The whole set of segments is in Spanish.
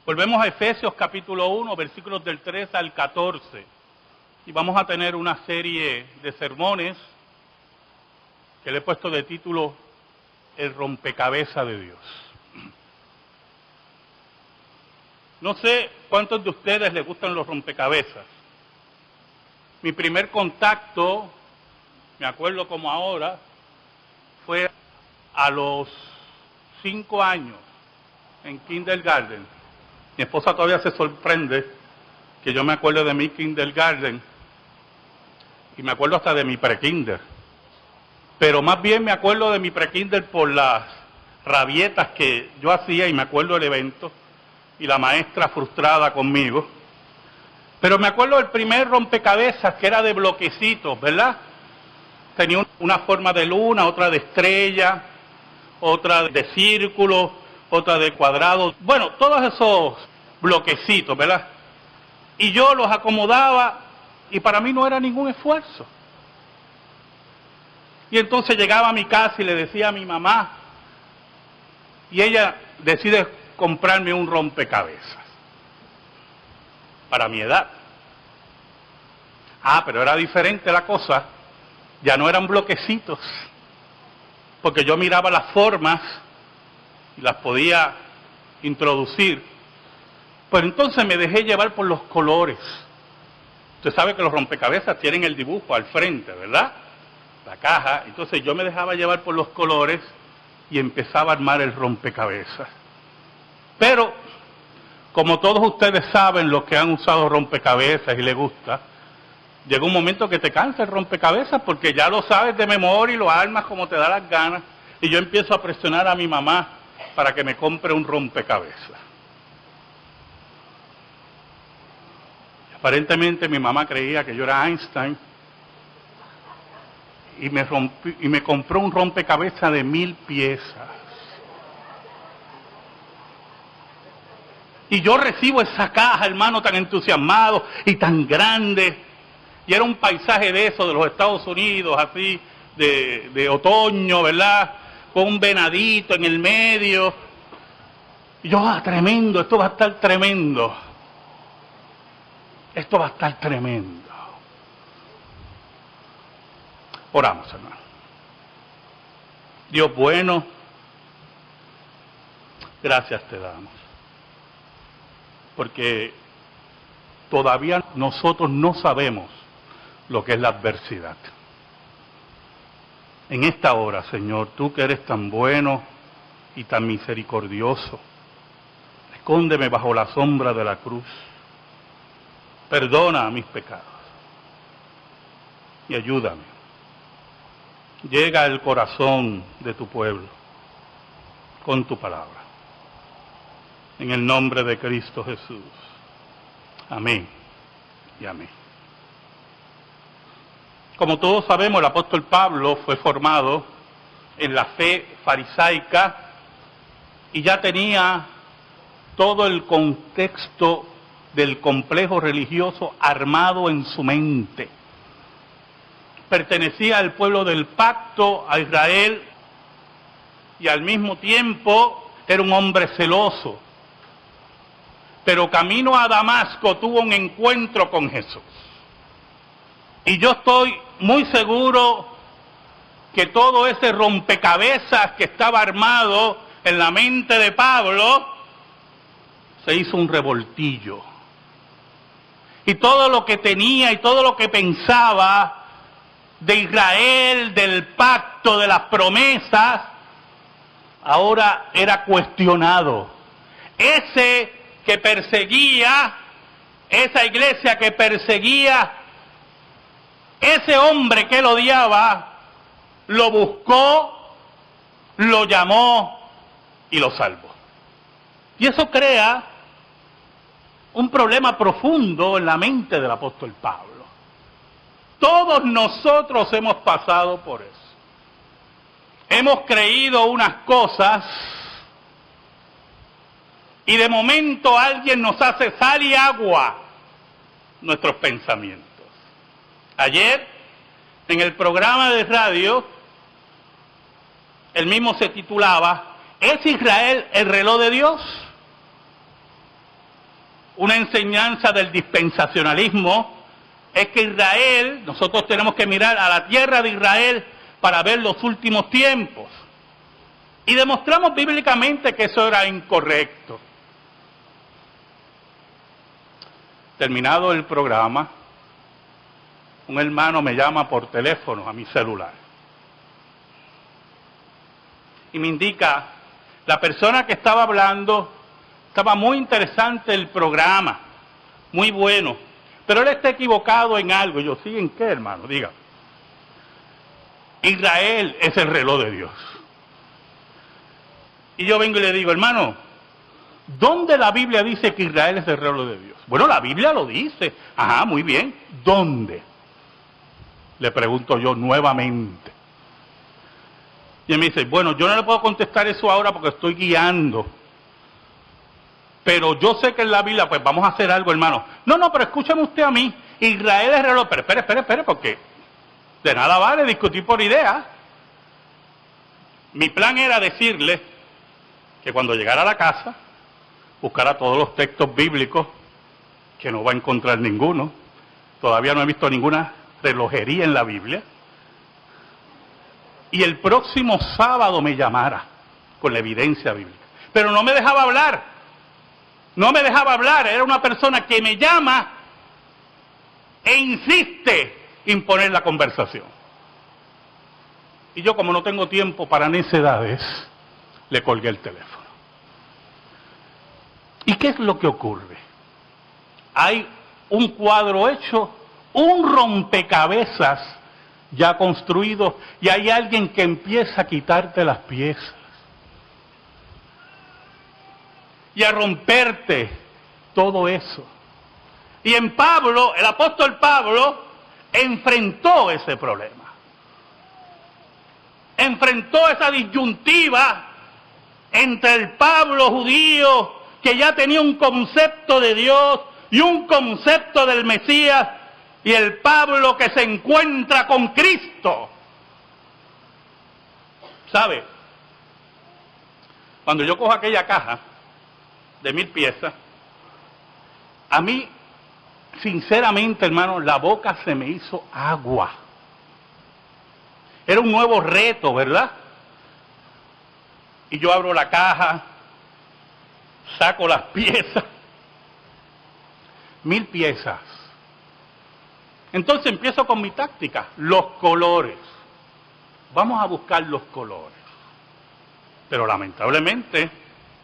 Volvemos a Efesios capítulo 1, versículos del 3 al 14. Y vamos a tener una serie de sermones que le he puesto de título El rompecabezas de Dios. No sé cuántos de ustedes les gustan los rompecabezas. Mi primer contacto, me acuerdo como ahora, fue a los 5 años en kindergarten. Mi esposa todavía se sorprende que yo me acuerdo de mi kindergarten y me acuerdo hasta de mi prekinder. Pero más bien me acuerdo de mi prekinder por las rabietas que yo hacía y me acuerdo del evento y la maestra frustrada conmigo. Pero me acuerdo del primer rompecabezas que era de bloquecitos, ¿verdad? Tenía una forma de luna, otra de estrella, otra de círculo, otra de cuadrado. Bueno, todos esos bloquecitos, ¿verdad? Y yo los acomodaba y para mí no era ningún esfuerzo. Y entonces llegaba a mi casa y le decía a mi mamá, y ella decide comprarme un rompecabezas para mi edad. Pero era diferente la cosa, ya no eran bloquecitos, porque yo miraba las formas y las podía introducir. Pero entonces me dejé llevar por los colores. Usted sabe que los rompecabezas tienen el dibujo al frente, ¿verdad? La caja. Entonces yo me dejaba llevar por los colores y empezaba a armar el rompecabezas. Pero, como todos ustedes saben, los que han usado rompecabezas y les gusta, llega un momento que te cansa el rompecabezas porque ya lo sabes de memoria y lo armas como te da las ganas. Y yo empiezo a presionar a mi mamá para que me compre un rompecabezas. Aparentemente mi mamá creía que yo era Einstein y me compró un rompecabezas de 1000 piezas. Y yo recibo esa caja, hermano, tan entusiasmado y tan grande. Y era un paisaje de eso, de los Estados Unidos, así, de otoño, ¿verdad? Con un venadito en el medio. Y yo, tremendo, esto va a estar tremendo. Esto va a estar tremendo. Oramos, hermano. Dios bueno, gracias te damos. Porque todavía nosotros no sabemos lo que es la adversidad. En esta hora, Señor, tú que eres tan bueno y tan misericordioso, escóndeme bajo la sombra de la cruz. Perdona mis pecados y ayúdame. Llega al corazón de tu pueblo con tu palabra. En el nombre de Cristo Jesús. Amén y amén. Como todos sabemos, el apóstol Pablo fue formado en la fe farisaica y ya tenía todo el contexto del complejo religioso armado en su mente. Pertenecía al pueblo del pacto, a Israel, y al mismo tiempo era un hombre celoso. Pero camino a Damasco tuvo un encuentro con Jesús. Y yo estoy muy seguro que todo ese rompecabezas que estaba armado en la mente de Pablo se hizo un revoltillo. Y todo lo que tenía y todo lo que pensaba de Israel, del pacto, de las promesas, ahora era cuestionado. Ese que perseguía, esa iglesia que perseguía, ese hombre que lo odiaba, lo buscó, lo llamó y lo salvó. Y eso crea un problema profundo en la mente del apóstol Pablo. Todos nosotros hemos pasado por eso. Hemos creído unas cosas y de momento alguien nos hace sal y agua nuestros pensamientos. Ayer, en el programa de radio, el mismo se titulaba ¿Es Israel el reloj de Dios? una enseñanza del dispensacionalismo, es que Israel, nosotros tenemos que mirar a la tierra de Israel para ver los últimos tiempos. Y demostramos bíblicamente que eso era incorrecto. Terminado el programa, un hermano me llama por teléfono a mi celular y me indica, la persona que estaba hablando, estaba muy interesante el programa, muy bueno, pero él está equivocado en algo. Y yo, ¿sí en qué, hermano? Diga. Israel es el reloj de Dios. Y yo vengo y le digo, hermano, ¿dónde la Biblia dice que Israel es el reloj de Dios? Bueno, la Biblia lo dice. Ajá, muy bien. ¿Dónde? Le pregunto yo nuevamente. Y él me dice, bueno, yo no le puedo contestar eso ahora porque estoy guiando. Pero yo sé que en la Biblia, pues vamos a hacer algo, hermano. No, pero escúchame usted a mí. Israel es el reloj. Pero espere, porque de nada vale discutir por ideas. Mi plan era decirle que cuando llegara a la casa, buscara todos los textos bíblicos, que no va a encontrar ninguno. Todavía no he visto ninguna relojería en la Biblia. Y el próximo sábado me llamara con la evidencia bíblica. Pero no me dejaba hablar. No me dejaba hablar. Era una persona que me llama e insiste en poner la conversación. Y yo, como no tengo tiempo para necedades, le colgué el teléfono. ¿Y qué es lo que ocurre? Hay un cuadro hecho, un rompecabezas ya construido, y hay alguien que empieza a quitarte las piezas y a romperte todo eso. Y en Pablo, el apóstol Pablo, enfrentó ese problema. Enfrentó esa disyuntiva entre el Pablo judío, que ya tenía un concepto de Dios y un concepto del Mesías, y el Pablo que se encuentra con Cristo. ¿Sabe? Cuando yo cojo aquella caja de 1000 piezas, a mí, sinceramente, hermano, la boca se me hizo agua. Era un nuevo reto, ¿verdad? Y yo abro la caja, saco las piezas, 1000 piezas. Entonces empiezo con mi táctica, los colores. Vamos a buscar los colores. Pero lamentablemente,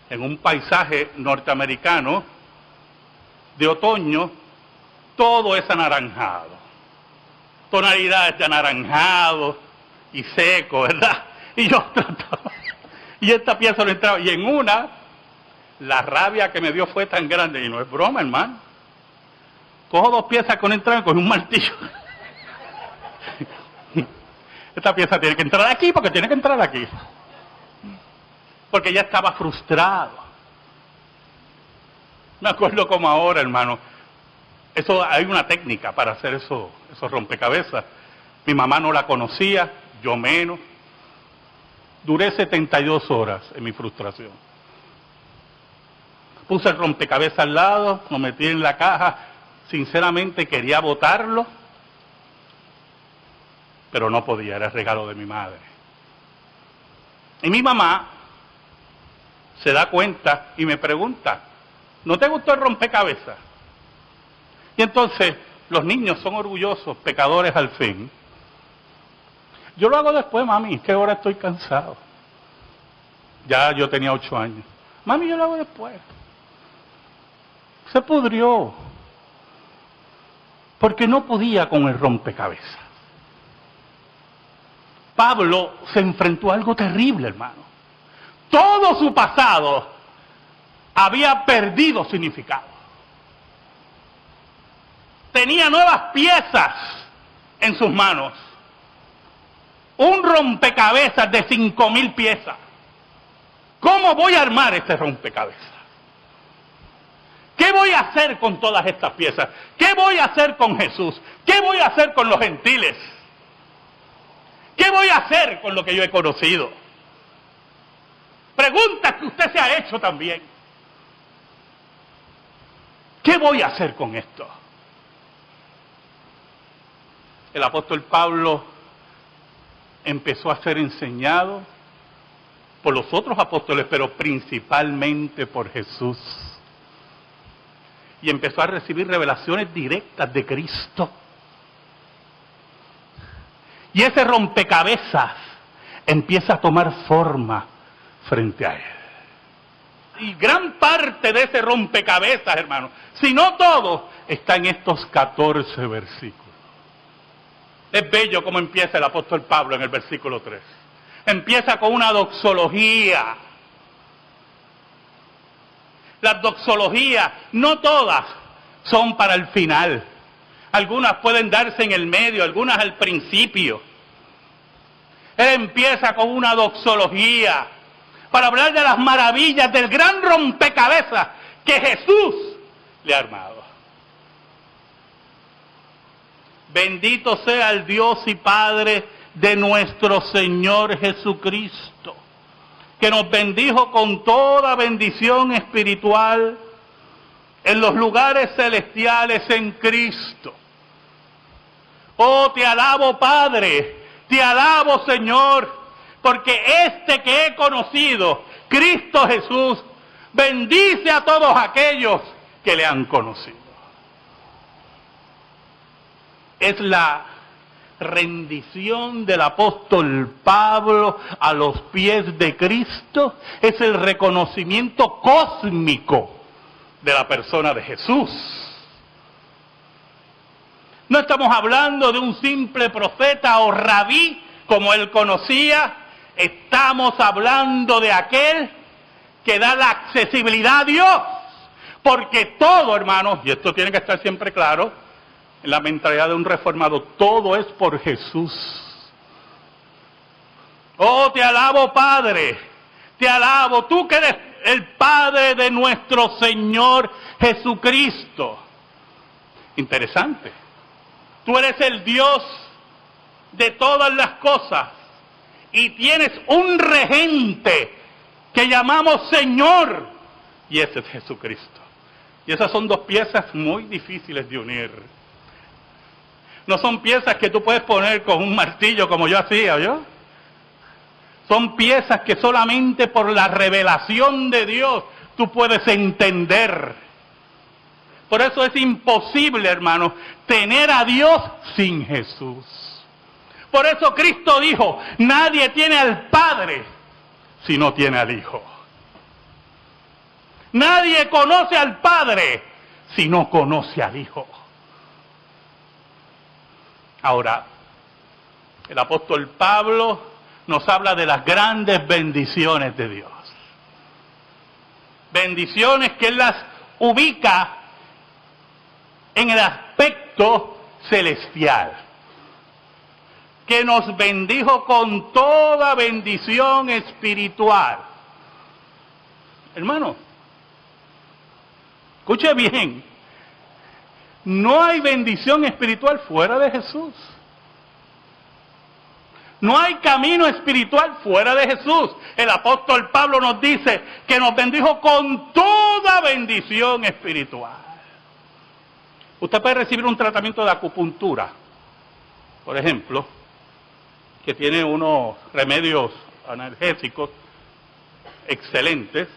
en un paisaje norteamericano de otoño, todo es anaranjado. Tonalidades de anaranjado y seco, ¿verdad? Y yo trataba, y esta pieza no entraba. Y en una, la rabia que me dio fue tan grande, y no es broma, hermano. Cojo 2 piezas con entrada con un martillo. Esta pieza tiene que entrar aquí porque tiene que entrar aquí. Porque ya estaba frustrado. Me acuerdo como ahora, hermano. Eso, hay una técnica para hacer esos rompecabezas. Mi mamá no la conocía, yo menos. Duré 72 horas en mi frustración. Puse el rompecabezas al lado, lo metí en la caja. Sinceramente quería botarlo, pero no podía, era el regalo de mi madre. Y mi mamá se da cuenta y me pregunta, ¿no te gustó el rompecabezas? Y entonces los niños son orgullosos, pecadores al fin. Yo lo hago después, mami, es que ahora estoy cansado. Ya yo tenía 8 años. Mami, yo lo hago después. Se pudrió. Porque no podía con el rompecabezas. Pablo se enfrentó a algo terrible, hermano. Todo su pasado había perdido significado. Tenía nuevas piezas en sus manos. Un rompecabezas de 5000 piezas. ¿Cómo voy a armar este rompecabezas? ¿Qué voy a hacer con todas estas piezas? ¿Qué voy a hacer con Jesús? ¿Qué voy a hacer con los gentiles? ¿Qué voy a hacer con lo que yo he conocido? Preguntas que usted se ha hecho también. ¿Qué voy a hacer con esto? El apóstol Pablo empezó a ser enseñado por los otros apóstoles, pero principalmente por Jesús. Y empezó a recibir revelaciones directas de Cristo. Y ese rompecabezas empieza a tomar forma frente a él. Y gran parte de ese rompecabezas, hermanos, si no todo, está en estos 14 versículos. Es bello cómo empieza el apóstol Pablo en el versículo 3. Empieza con una doxología. Las doxologías, no todas, son para el final. Algunas pueden darse en el medio, algunas al principio. Él empieza con una doxología para hablar de las maravillas del gran rompecabezas que Jesús le ha armado. Bendito sea el Dios y Padre de nuestro Señor Jesucristo, que nos bendijo con toda bendición espiritual en los lugares celestiales en Cristo. Oh, te alabo, Padre, te alabo, Señor, porque este que he conocido, Cristo Jesús, bendice a todos aquellos que le han conocido. Es la rendición del apóstol Pablo a los pies de Cristo, es el reconocimiento cósmico de la persona de Jesús. No estamos hablando de un simple profeta o rabí como él conocía, estamos hablando de aquel que da la accesibilidad a Dios, porque todo, hermanos, y esto tiene que estar siempre claro, en la mentalidad de un reformado, todo es por Jesús. Oh, te alabo, Padre, te alabo, tú que eres el Padre de nuestro Señor Jesucristo. Interesante. Tú eres el Dios de todas las cosas y tienes un regente que llamamos Señor, y ese es Jesucristo. Y esas son dos piezas muy difíciles de unir. No son piezas que tú puedes poner con un martillo como yo hacía, ¿yo? Son piezas que solamente por la revelación de Dios tú puedes entender. Por eso es imposible, hermano, tener a Dios sin Jesús. Por eso Cristo dijo, nadie tiene al Padre si no tiene al Hijo. Nadie conoce al Padre si no conoce al Hijo. Ahora, el apóstol Pablo nos habla de las grandes bendiciones de Dios. Bendiciones que él las ubica en el aspecto celestial. Que nos bendijo con toda bendición espiritual. Hermano, escuche bien. No hay bendición espiritual fuera de Jesús. No hay camino espiritual fuera de Jesús. El apóstol Pablo nos dice que nos bendijo con toda bendición espiritual. Usted puede recibir un tratamiento de acupuntura, por ejemplo, que tiene unos remedios analgésicos excelentes.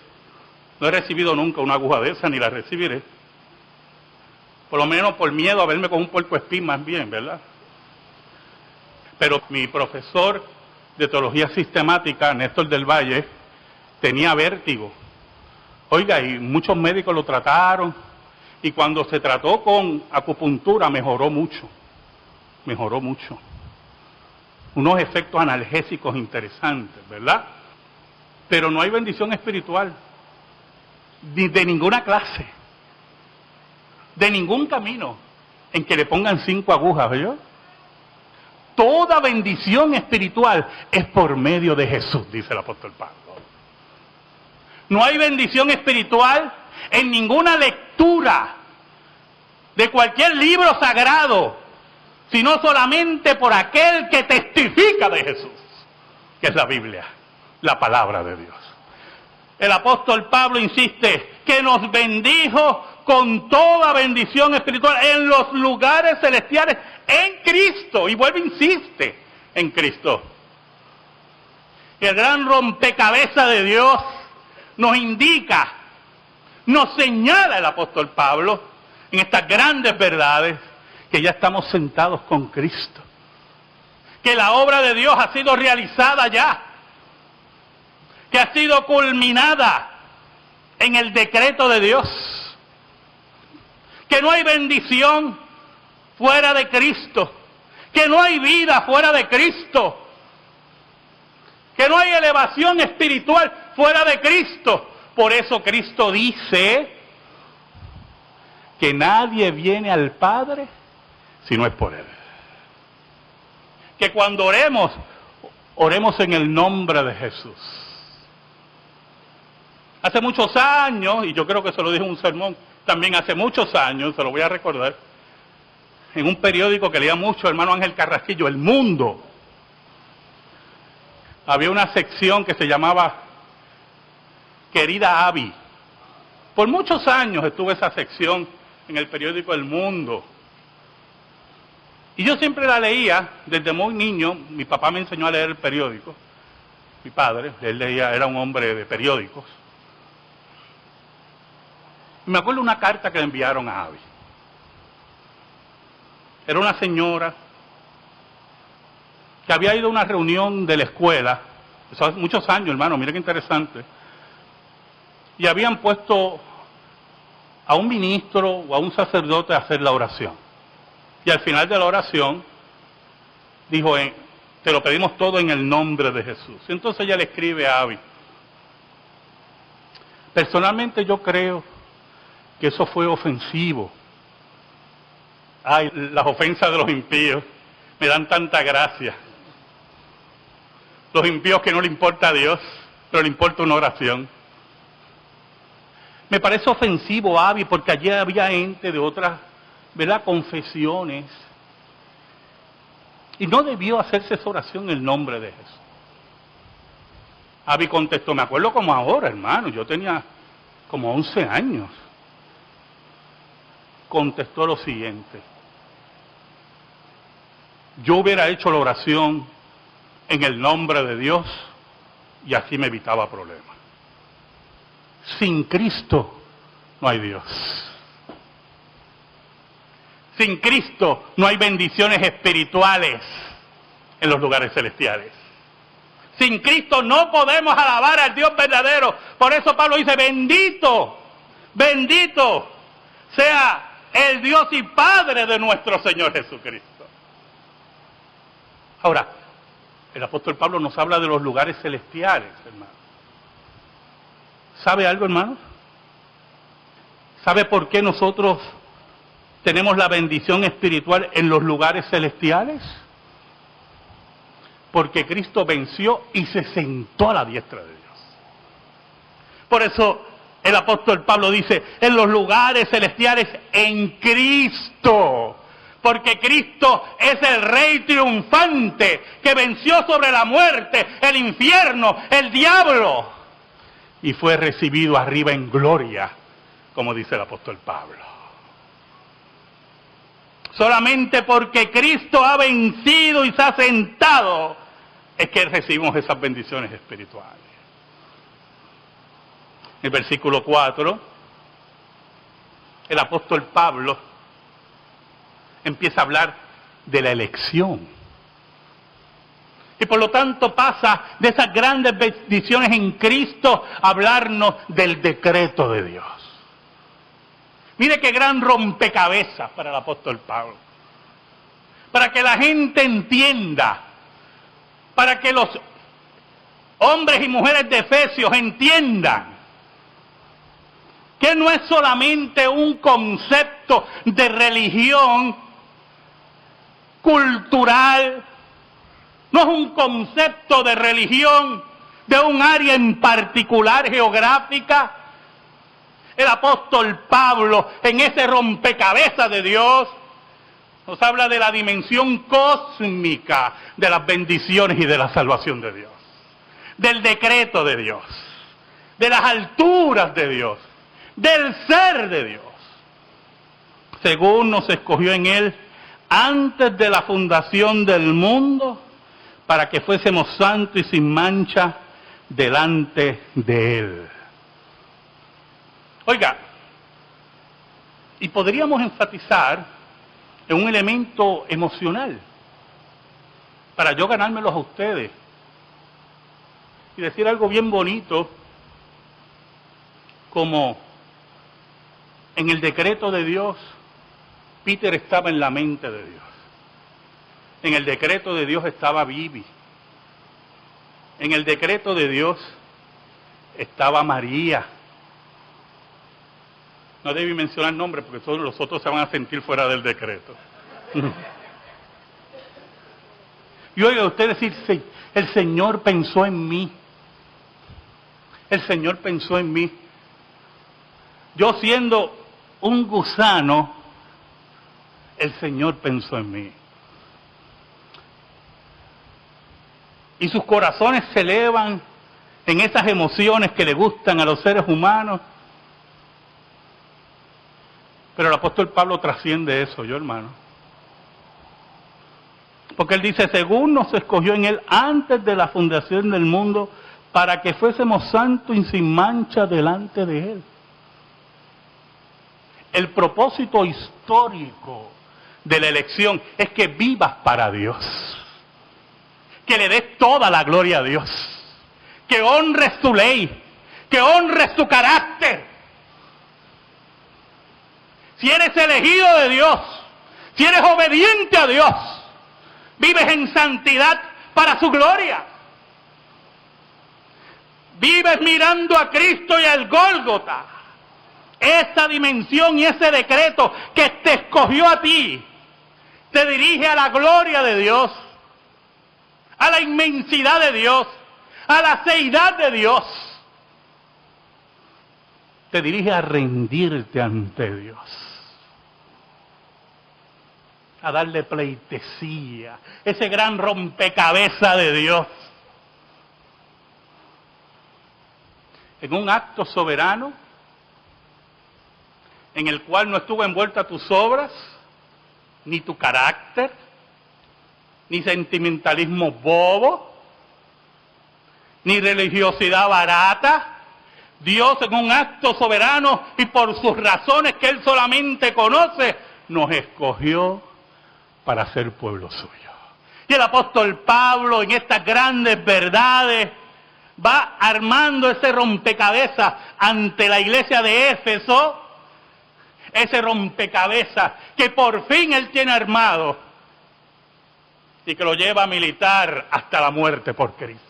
No he recibido nunca una aguja de esa, ni la recibiré. Por lo menos por miedo a verme con un puercoespín más bien, ¿verdad? Pero mi profesor de teología sistemática, Néstor del Valle, tenía vértigo. Oiga, y muchos médicos lo trataron, y cuando se trató con acupuntura mejoró mucho. Mejoró mucho. Unos efectos analgésicos interesantes, ¿verdad? Pero no hay bendición espiritual, ni de ninguna clase, de ningún camino, en que le pongan 5 agujas, ¿verdad? Toda bendición espiritual es por medio de Jesús, dice el apóstol Pablo. No hay bendición espiritual en ninguna lectura de cualquier libro sagrado, sino solamente por aquel que testifica de Jesús, que es la Biblia, la palabra de Dios. El apóstol Pablo insiste que nos bendijo con toda bendición espiritual en los lugares celestiales en Cristo. Y vuelve, insiste, en Cristo. Y el gran rompecabezas de Dios nos indica, nos señala el apóstol Pablo en estas grandes verdades, que ya estamos sentados con Cristo, que la obra de Dios ha sido realizada ya, que ha sido culminada en el decreto de Dios, que no hay bendición fuera de Cristo, que no hay vida fuera de Cristo, que no hay elevación espiritual fuera de Cristo. Por eso Cristo dice que nadie viene al Padre si no es por Él. Que cuando oremos, oremos en el nombre de Jesús. Hace muchos años, y yo creo que se lo dije en un sermón, también hace muchos años, se lo voy a recordar, en un periódico que leía mucho, hermano Ángel Carrasquillo, El Mundo, había una sección que se llamaba Querida Abby. Por muchos años estuvo esa sección en el periódico El Mundo. Y yo siempre la leía, desde muy niño. Mi papá me enseñó a leer el periódico. Mi padre, él leía, era un hombre de periódicos. Y me acuerdo una carta que le enviaron a Abby. Era una señora que había ido a una reunión de la escuela, eso hace muchos años, hermano, mire qué interesante, y habían puesto a un ministro o a un sacerdote a hacer la oración. Y al final de la oración, dijo, te lo pedimos todo en el nombre de Jesús. Y entonces ella le escribe a Abby, personalmente yo creo que eso fue ofensivo. Ay, las ofensas de los impíos me dan tanta gracia. Los impíos que no le importa a Dios, pero le importa una oración. Me parece ofensivo, Abby, porque allí había gente de otras, ¿verdad?, confesiones. Y no debió hacerse esa oración en el nombre de Jesús. Abby contestó, me acuerdo como ahora, hermano, yo tenía como 11 años. Contestó lo siguiente: yo hubiera hecho la oración en el nombre de Dios y así me evitaba problemas. Sin Cristo no hay Dios. Sin Cristo no hay bendiciones espirituales en los lugares celestiales. Sin Cristo no podemos alabar al Dios verdadero. Por eso Pablo dice, bendito, bendito sea el Dios y Padre de nuestro Señor Jesucristo. Ahora, el apóstol Pablo nos habla de los lugares celestiales, hermano. ¿Sabe algo, hermano? ¿Sabe por qué nosotros tenemos la bendición espiritual en los lugares celestiales? Porque Cristo venció y se sentó a la diestra de Dios. Por eso el apóstol Pablo dice, en los lugares celestiales en Cristo. Porque Cristo es el Rey triunfante que venció sobre la muerte, el infierno, el diablo. Y fue recibido arriba en gloria, como dice el apóstol Pablo. Solamente porque Cristo ha vencido y se ha sentado, es que recibimos esas bendiciones espirituales. En el versículo 4, el apóstol Pablo empieza a hablar de la elección. Y por lo tanto pasa de esas grandes bendiciones en Cristo a hablarnos del decreto de Dios. Mire qué gran rompecabezas para el apóstol Pablo. Para que la gente entienda, para que los hombres y mujeres de Efesios entiendan que no es solamente un concepto de religión cultural, no es un concepto de religión de un área en particular geográfica. El apóstol Pablo, en ese rompecabezas de Dios, nos habla de la dimensión cósmica de las bendiciones y de la salvación de Dios, del decreto de Dios, de las alturas de Dios, del ser de Dios. según nos escogió en Él antes de la fundación del mundo, para que fuésemos santos y sin mancha delante de Él. Oiga, y podríamos enfatizar en un elemento emocional, para yo ganármelos a ustedes, y decir algo bien bonito, como en el decreto de Dios, Peter estaba en la mente de Dios. En el decreto de Dios estaba Vivi. En el decreto de Dios estaba María. No debí mencionar nombres porque todos los otros se van a sentir fuera del decreto. Y oiga usted decir, sí, el Señor pensó en mí. El Señor pensó en mí. Yo siendo un gusano, el Señor pensó en mí. Y sus corazones se elevan en esas emociones que le gustan a los seres humanos. Pero el apóstol Pablo trasciende eso, yo hermano. Porque él dice, según nos escogió en Él antes de la fundación del mundo, para que fuésemos santos y sin mancha delante de Él. El propósito histórico de la elección es que vivas para Dios. Que le des toda la gloria a Dios. Que honres su ley. Que honres su carácter. Si eres elegido de Dios, si eres obediente a Dios, vives en santidad para su gloria. Vives mirando a Cristo y al Gólgota. Esa dimensión y ese decreto que te escogió a ti, te dirige a la gloria de Dios, a la inmensidad de Dios, a la seidad de Dios. Te dirige a rendirte ante Dios, a darle pleitesía, ese gran rompecabezas de Dios. En un acto soberano, en el cual no estuvo envuelta tus obras, ni tu carácter, ni sentimentalismo bobo, ni religiosidad barata. Dios en un acto soberano y por sus razones que Él solamente conoce, nos escogió para ser pueblo suyo. Y el apóstol Pablo en estas grandes verdades va armando ese rompecabezas ante la iglesia de Éfeso, ese rompecabezas que por fin él tiene armado y que lo lleva a militar hasta la muerte por Cristo.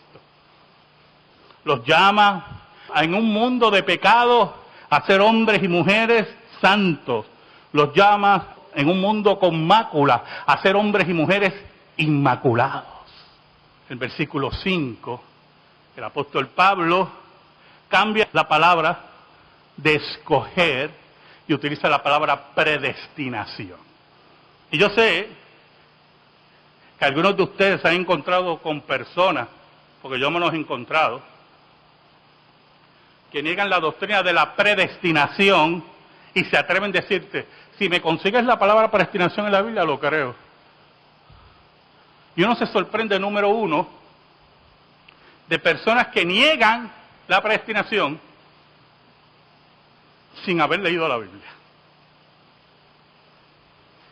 Los llama en un mundo de pecado a ser hombres y mujeres santos. Los llama en un mundo con mácula a ser hombres y mujeres inmaculados. El versículo 5, el apóstol Pablo cambia la palabra de escoger y utiliza la palabra predestinación. Y yo sé que algunos de ustedes se han encontrado con personas, porque yo me los he encontrado, que niegan la doctrina de la predestinación y se atreven a decirte, si me consigues la palabra predestinación en la Biblia, lo creo. Y uno se sorprende, número uno, de personas que niegan la predestinación sin haber leído la Biblia.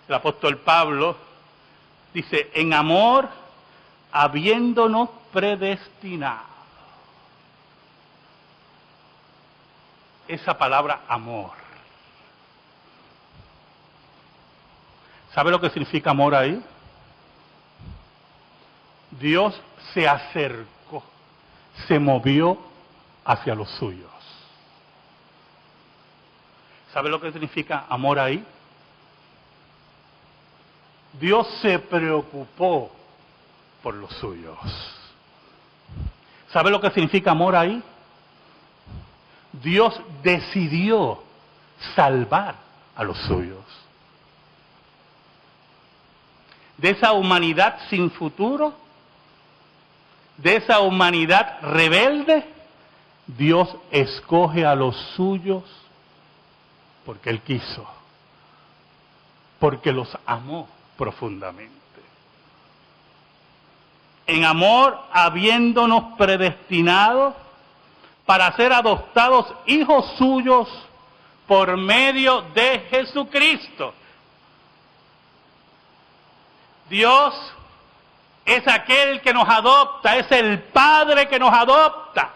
El apóstol Pablo dice, en amor, habiéndonos predestinado. Esa palabra amor. ¿Sabe lo que significa amor ahí? Dios se acercó, se movió hacia los suyos. ¿Sabe lo que significa amor ahí? Dios se preocupó por los suyos. ¿Sabe lo que significa amor ahí? Dios decidió salvar a los suyos. De esa humanidad sin futuro, de esa humanidad rebelde, Dios escoge a los suyos porque Él quiso. porque los amó profundamente. En amor, habiéndonos predestinado para ser adoptados hijos suyos por medio de Jesucristo. Dios es aquel que nos adopta, es el Padre que nos adopta.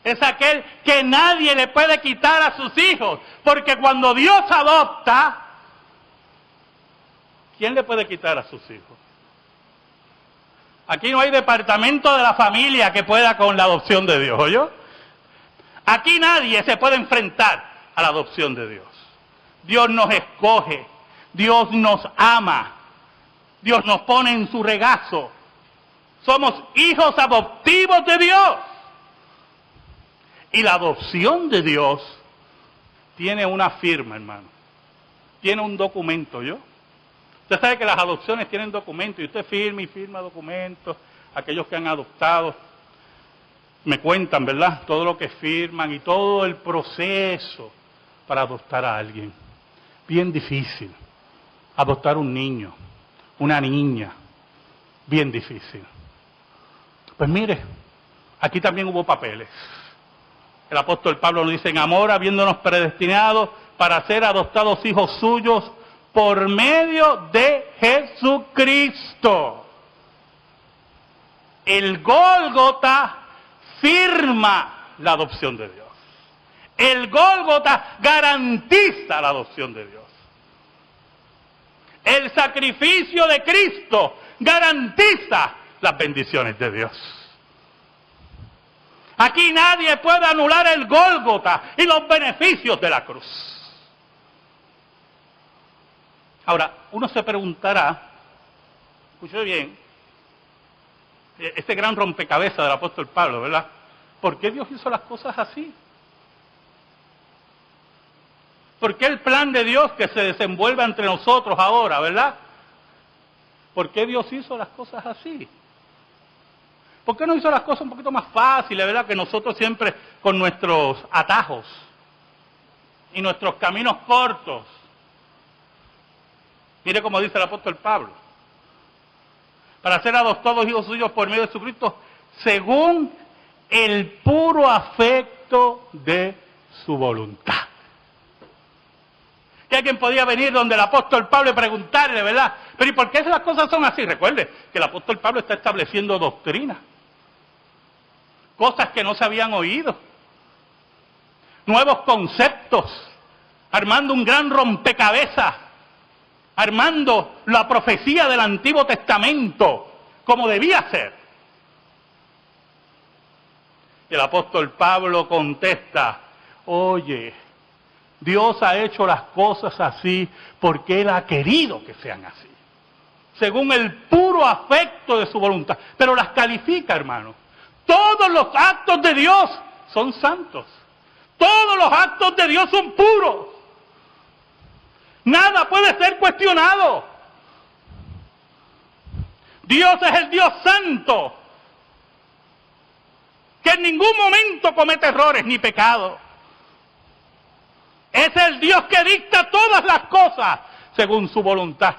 Es aquel que nadie le puede quitar a sus hijos, porque cuando Dios adopta, ¿quién le puede quitar a sus hijos? Aquí no hay departamento de la familia que pueda con la adopción de Dios, ¿oyó? Aquí nadie se puede enfrentar a la adopción de Dios. Dios nos escoge, Dios nos ama, Dios nos pone en su regazo. Somos hijos adoptivos de Dios. Y la adopción de Dios tiene una firma, hermano. Tiene un documento, ¿yo? Usted sabe que las adopciones tienen documentos y usted firma y firma documentos. Aquellos que han adoptado me cuentan, ¿verdad? Todo lo que firman y todo el proceso para adoptar a alguien. Bien difícil. Adoptar un niño, una niña. Bien difícil. Pues mire, aquí también hubo papeles. El apóstol Pablo nos dice, en amor, habiéndonos predestinado para ser adoptados hijos suyos por medio de Jesucristo. El Gólgota firma la adopción de Dios. El Gólgota garantiza la adopción de Dios. El sacrificio de Cristo garantiza las bendiciones de Dios. Aquí nadie puede anular el Gólgota y los beneficios de la cruz. Ahora, uno se preguntará, escuche bien, este gran rompecabezas del apóstol Pablo, ¿verdad? ¿Por qué Dios hizo las cosas así? ¿Por qué el plan de Dios que se desenvuelve entre nosotros ahora, ¿verdad? ¿Por qué Dios hizo las cosas así? ¿Por qué no hizo las cosas un poquito más fáciles, verdad? Que nosotros siempre con nuestros atajos y nuestros caminos cortos. Mire cómo dice el apóstol Pablo. Para ser adoptados hijos suyos por medio de Jesucristo, según el puro afecto de su voluntad. Que alguien podía venir donde el apóstol Pablo y preguntarle, ¿verdad? Pero ¿y por qué esas cosas son así? Recuerde que el apóstol Pablo está estableciendo doctrina. Cosas que no se habían oído. Nuevos conceptos. Armando un gran rompecabezas. Armando la profecía del Antiguo Testamento como debía ser. Y el apóstol Pablo contesta, oye, Dios ha hecho las cosas así porque Él ha querido que sean así. Según el puro afecto de su voluntad. Pero las califica, hermano. Todos los actos de Dios son santos. Todos los actos de Dios son puros. Nada puede ser cuestionado. Dios es el Dios santo, que en ningún momento comete errores ni pecados. Es el Dios que dicta todas las cosas según su voluntad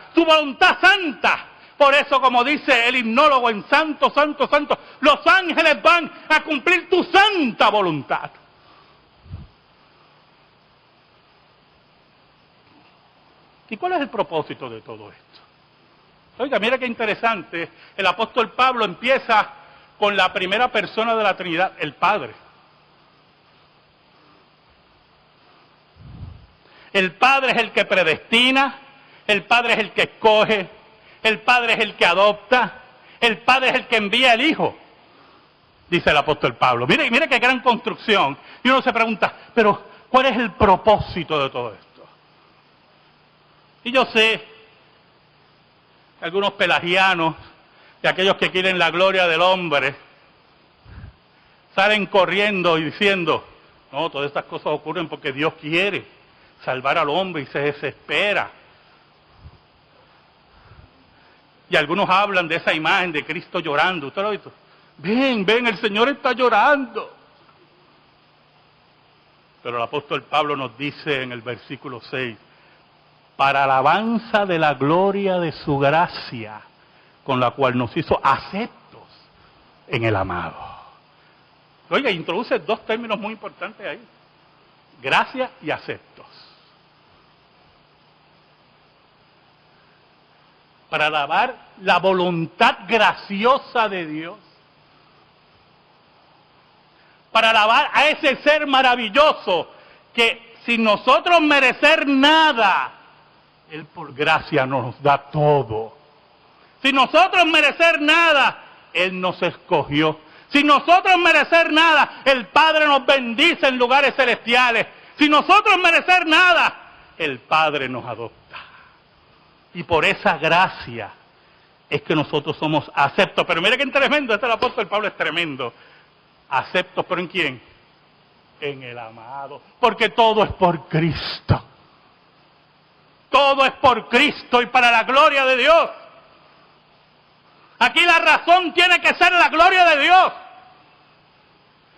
santa. Por eso, como dice el himnólogo en Santo, Santo, Santo, los ángeles van a cumplir tu santa voluntad. ¿Y cuál es el propósito de todo esto? Oiga, mira qué interesante. El apóstol Pablo empieza con la primera persona de la Trinidad, el Padre. El Padre es el que predestina, el Padre es el que escoge, el Padre es el que adopta, el Padre es el que envía al Hijo, dice el apóstol Pablo. Mire qué gran construcción. Y uno se pregunta, pero ¿cuál es el propósito de todo esto? Y yo sé que algunos pelagianos y aquellos que quieren la gloria del hombre salen corriendo y diciendo, no, todas estas cosas ocurren porque Dios quiere salvar al hombre y se desespera. Y algunos hablan de esa imagen de Cristo llorando. ¿Usted lo ha visto? Ven, el Señor está llorando. Pero el apóstol Pablo nos dice en el versículo 6, para alabanza de la gloria de su gracia, con la cual nos hizo aceptos en el amado. Oiga, introduce dos términos muy importantes ahí: gracia y aceptos. Para alabar la voluntad graciosa de Dios, para alabar a ese ser maravilloso que sin nosotros merecer nada, Él por gracia nos da todo. Sin nosotros merecer nada, Él nos escogió. Sin nosotros merecer nada, el Padre nos bendice en lugares celestiales. Sin nosotros merecer nada, el Padre nos adopta. Y por esa gracia es que nosotros somos aceptos. Pero mire qué tremendo, el apóstol Pablo es tremendo. Aceptos, ¿pero en quién? En el amado. Porque todo es por Cristo. Todo es por Cristo y para la gloria de Dios. Aquí la razón tiene que ser la gloria de Dios.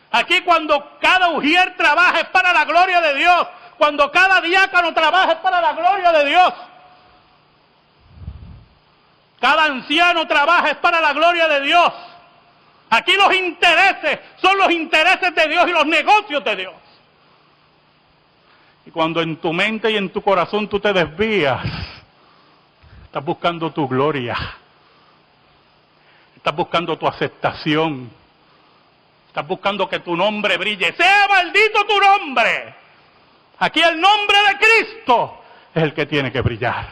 Aquí cuando cada ujier trabaja es para la gloria de Dios. Cuando cada diácono trabaja es para la gloria de Dios. Cada anciano trabaja es para la gloria de Dios. Aquí los intereses son los intereses de Dios y los negocios de Dios. Y cuando en tu mente y en tu corazón tú te desvías, estás buscando tu gloria. Estás buscando tu aceptación. Estás buscando que tu nombre brille. ¡Sea maldito tu nombre! Aquí el nombre de Cristo es el que tiene que brillar.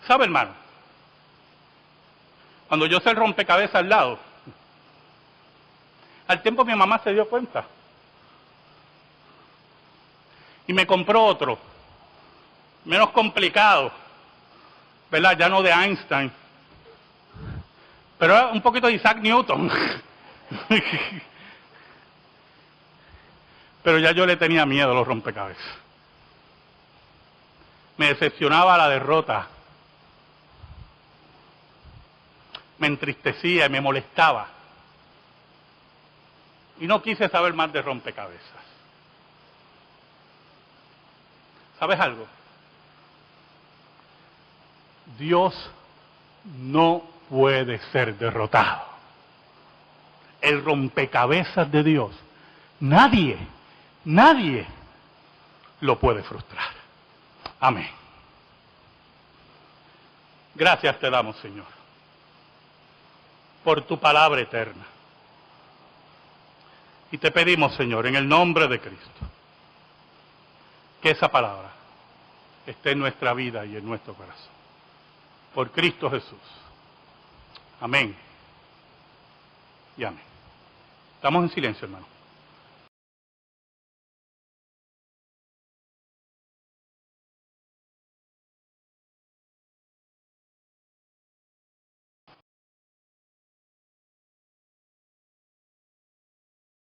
¿Sabe, hermano? Cuando yo se el rompecabezas al lado, al tiempo mi mamá se dio cuenta. Y me compró otro, menos complicado, ¿verdad? Ya no de Einstein, pero era un poquito de Isaac Newton. Pero ya yo le tenía miedo a los rompecabezas. Me decepcionaba la derrota. Me entristecía y me molestaba. Y no quise saber más de rompecabezas. ¿Sabes algo? Dios no puede ser derrotado. El rompecabezas de Dios, nadie lo puede frustrar. Amén. Gracias te damos, Señor, por tu palabra eterna. Y te pedimos, Señor, en el nombre de Cristo, que esa palabra esté en nuestra vida y en nuestro corazón. Por Cristo Jesús. Amén. Y amén. Estamos en silencio, hermano.